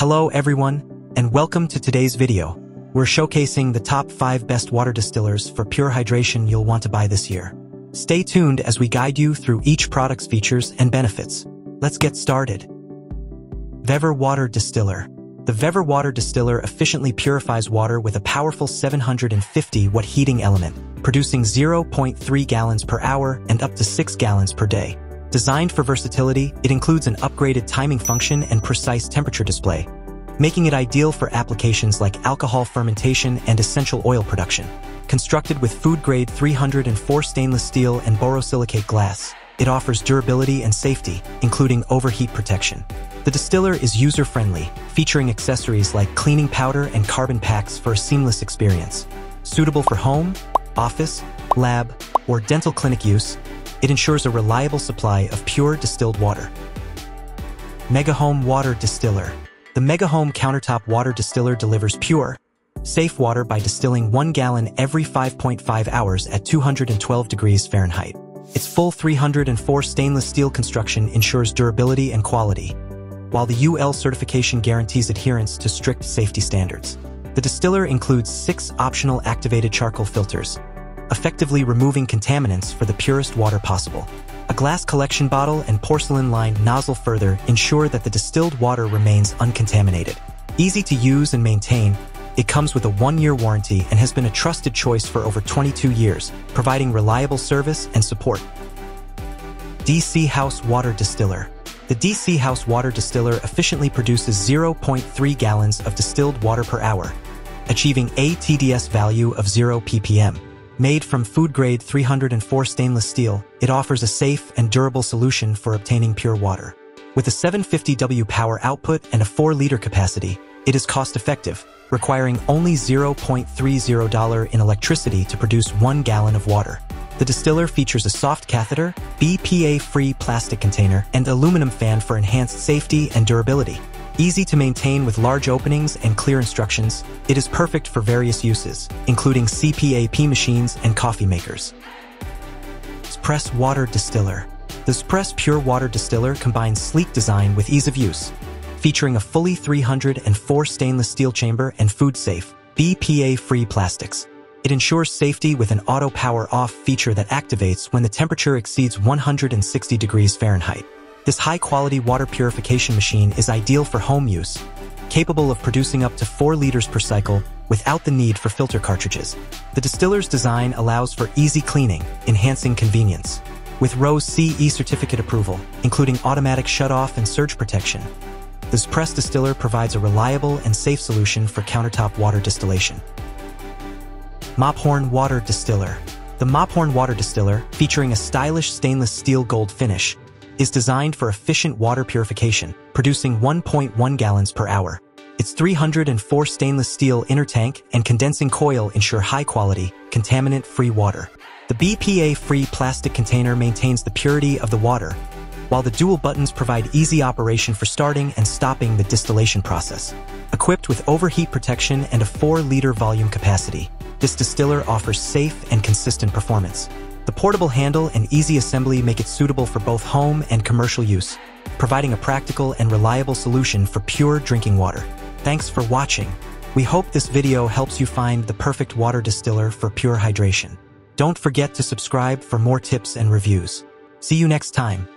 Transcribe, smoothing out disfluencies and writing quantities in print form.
Hello everyone, and welcome to today's video. We're showcasing the top 5 best water distillers for pure hydration you'll want to buy this year. Stay tuned as we guide you through each product's features and benefits. Let's get started. VEVOR Water Distiller. The VEVOR Water Distiller efficiently purifies water with a powerful 750-watt heating element, producing 0.3 gallons per hour and up to 6 gallons per day. Designed for versatility, it includes an upgraded timing function and precise temperature display, making it ideal for applications like alcohol fermentation and essential oil production. Constructed with food-grade 304 stainless steel and borosilicate glass, it offers durability and safety, including overheat protection. The distiller is user-friendly, featuring accessories like cleaning powder and carbon packs for a seamless experience. Suitable for home, office, lab, or dental clinic use, it ensures a reliable supply of pure distilled water. MEGAHOME Water Distiller. The MEGAHOME countertop water distiller delivers pure, safe water by distilling 1 gallon every 5.5 hours at 212 degrees Fahrenheit. Its full 304 stainless steel construction ensures durability and quality, while the UL certification guarantees adherence to strict safety standards. The distiller includes 6 optional activated charcoal filters, effectively removing contaminants for the purest water possible. A glass collection bottle and porcelain-lined nozzle further ensure that the distilled water remains uncontaminated. Easy to use and maintain, it comes with a 1-year warranty and has been a trusted choice for over 22 years, providing reliable service and support. DC House Water Distiller. The DC House Water Distiller efficiently produces 0.3 gallons of distilled water per hour, achieving a TDS value of 0 ppm. Made from food-grade 304 stainless steel, it offers a safe and durable solution for obtaining pure water. With a 750W power output and a 4-liter capacity, it is cost-effective, requiring only $0.30 in electricity to produce 1 gallon of water. The distiller features a soft catheter, BPA-free plastic container, and aluminum fan for enhanced safety and durability. Easy to maintain with large openings and clear instructions, it is perfect for various uses, including CPAP machines and coffee makers. ZBPRESS Water Distiller. The ZBPRESS Pure Water Distiller combines sleek design with ease of use, featuring a fully 304 stainless steel chamber and food-safe, BPA-free plastics. It ensures safety with an auto power-off feature that activates when the temperature exceeds 160 degrees Fahrenheit. This high-quality water purification machine is ideal for home use, capable of producing up to 4 liters per cycle without the need for filter cartridges. The distiller's design allows for easy cleaning, enhancing convenience. With RoHS CE certificate approval, including automatic shutoff and surge protection, the ZBPRESS distiller provides a reliable and safe solution for countertop water distillation. MOPHORN Water Distiller. The MOPHORN Water Distiller, featuring a stylish stainless steel gold finish, is designed for efficient water purification, producing 1.1 gallons per hour. Its 304 stainless steel inner tank and condensing coil ensure high-quality, contaminant-free water. The BPA-free plastic container maintains the purity of the water, while the dual buttons provide easy operation for starting and stopping the distillation process. Equipped with overheat protection and a 4-liter volume capacity, this distiller offers safe and consistent performance. The portable handle and easy assembly make it suitable for both home and commercial use, providing a practical and reliable solution for pure drinking water. Thanks for watching. We hope this video helps you find the perfect water distiller for pure hydration. Don't forget to subscribe for more tips and reviews. See you next time.